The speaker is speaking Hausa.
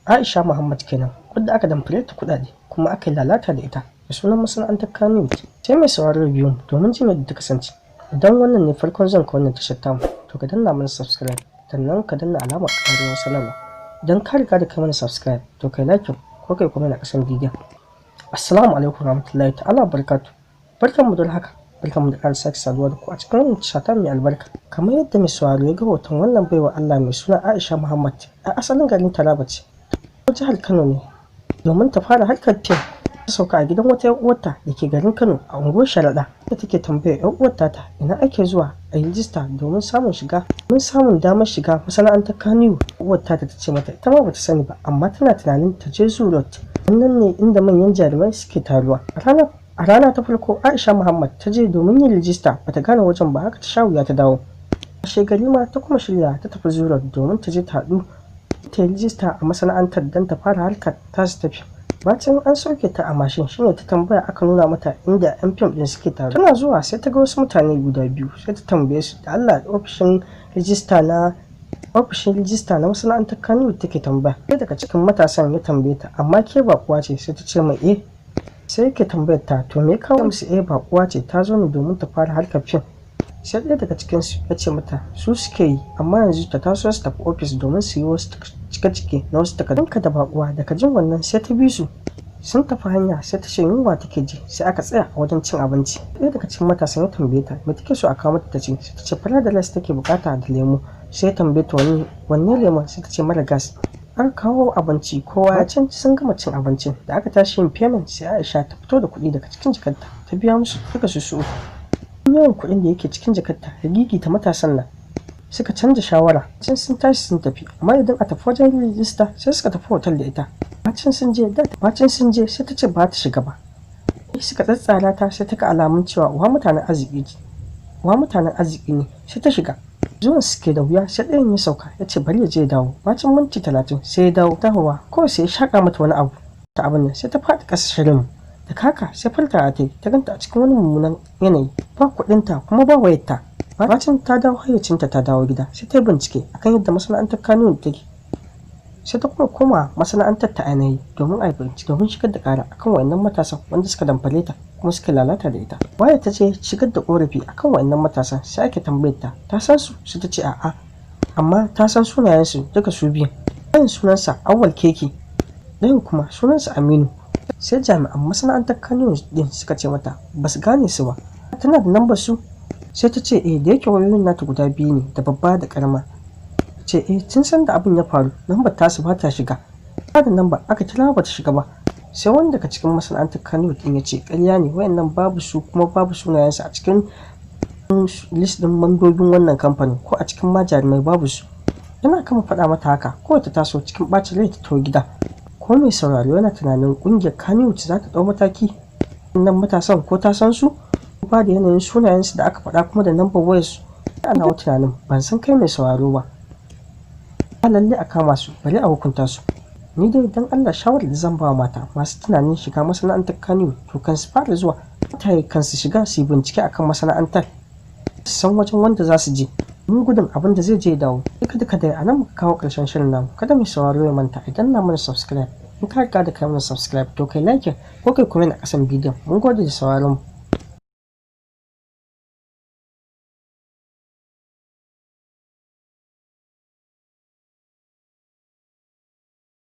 Aisha Muhammad kenan, wadda aka damfare ta kuɗaɗe kuma aka yi lalata da ita da sunan masana'antar Kannywood. Sai mai sauraro biyu domin jin yadda ta kasance. Idan wannan ne farkon zuwan ka wannan tashar tamu, to ka danna mana subscribe, sannan ka danna alamar ƙararrawar sanarwa. Idan ka riga da kai mana subscribe, to kai like ko kai comment a ƙasan bidiyon. Assalamu alaikum warahmatullahi ta'ala barakatuh. Barkanmu da haka. Barkanmu da ƙara sake saduwa da ku a cikin wannan tasha ta mai albarka. Kamar yadda mai sauraro ya ga hoton wannan baiwa Allah mai suna Aisha Muhammad, a asalin garin Taraba ce. Jihar Kano ne domin ta fara harkar fim. Ta sauka a gidan wata 'yar uwarta da ke garin Kano a unguwar Sharaɗa, da take tambayar 'yar uwarta ta ina ake zuwa a yi rijista domin samun damar shiga masana'antar Kannywood. Uwarta ta ce mata ita ma bata sani ba, amma tana tunanin ta je Zoo Road. Wannan ne inda manyan jarumai suke taruwa. A rana ta farko Aisha Muhammad ta je domin yin rijista, bata gane wajen ba, haka ta sha wuya ta dawo. Shegari ma ta kuma shirya ta tafi Zoo Road domin ta je ta haɗu ta yi rijista a masana'antar don ta fara harkar tasu tafi. Bacin an sauke ta a mashin shine ta tambaya, aka nuna mata inda 'yan fim din suke tare. Tana zuwa sai ta ga wasu mutane guda biyu, sai ta tambaye su da Allah ofishin rijista na masana'antar Kannywood take tambaya. Sai daga cikin matasan ya tambaye ta, amma ke bakuwa ce? Sai ta ce mai sai yake tambayar ta to me kawo musu bakuwa ce, ta zo ne domin ta fara harkar fim. Sai ɗaya daga cikinsu ya ce mata su suke yi, amma yanzu ta taso su tafi ofis domin su yi wasu cike na wasu takardun. Ka da bakuwa daga jin wannan sai ta bi su, sun tafi hanya sai ta ce yunwa take ji, sai aka tsaya a wajen cin abinci. Ɗaya daga cikin matasan ya tambaye ta me take so a kawo mata, ta ce sai ta ce fara da rice take bukata da lemu. Sai ya tambaye ta wanne lemon, sai ta ce mara gas. Aka kawo abinci, kowa ya can sun gama cin abincin. Da aka tashi yin payment sai Aisha ta fito da kuɗi daga cikin jakarta ta biya musu duka su uku. Yawan kuɗin da yake cikin jakarta ya gigita matasan nan, suka canza shawara. Can sun tashi sun tafi, amma idan a tafi wajen rijista sai suka tafi hotel da ita. Bacin sun je sai ta ce ba ta shiga ba. Suka tsatsara ta, sai ta ga alamun cewa wa mutanen arziki ne, sai ta shiga. Zuwan suke da wuya, sai ɗayan ya sauka ya ce bari ya je dawo. Bacin minti 30 sai ya dawowa kawai sai ya shaƙa mata wani abu ta abin nan, sai ta faɗi ƙasa shirin. Da kaka sai farka ta ganta a cikin wani mummunan yanayi, ba kuɗinta kuma ba wayarta. Bacin ta dawo hayyacinta, ta dawo gida sai ta yi bincike akan yadda masana'antar Kannywood take. Sai ta kuma koma masana'antar ta ainihi domin a yi bincike, domin shigar da ƙara akan wayannan matasan wanda suka damfare ta kuma suka lalata da ita. Waya ta ce shigar da ƙorafi akan wayannan matasan, sai ake tambayar ta san su? Sai ta ce a'a, amma ta san sunayensu duka su biyun. Ɗayan sunansa Awwal Keke, ɗayan kuma sunansa Aminu. Sai jami'an masana'antar Kannywood din suka ce mata ba su gane su ba, tana da lambar su? Sai ta ce da yake wayoyin nata guda biyu ne, da babba da karama. Ce tun san da abin ya faru lambar tasu ba ta shiga. Ba da lambar aka kira ba ta shiga ba. Sai wanda daga cikin masana'antar Kannywood din ya ce ƙarya ne, wayannan babu su, kuma babu sunayensu a cikin list din mambobin wannan kamfanin, ko a cikin ma jarumai babu su. Yana kama faɗa mata haka, ko ta taso cikin ɓacin rai ta tawo gida. Ko mai sauraro yana tunanin ƙungiyar Kannywood za ta ɗau mataki nan matasan, ko ta san su? Ba da yanayin sunayensu da aka faɗa kuma da lambar wayarsu. Ana wa tunanin ban san kai mai sauraro ba, lalle a kama su, bari a hukunta su. Ni dai dan Allah shawarar da zan ba wa mata masu tunanin shiga masana'antar Kannywood, to kan su fara zuwa mutane kan su shiga su yi bincike akan masana'antar, su san wajen wanda za su je, mun gudun abin da zai je dawo. Duka dai a nan muka kawo ƙarshen shirin namu. Kada mai sauraro ya manta idan na mana subscribe. In ka riga da kai mana subscribe, to kai like ko kai comment a ƙasan bidiyon. Mun gode da sauraron mu.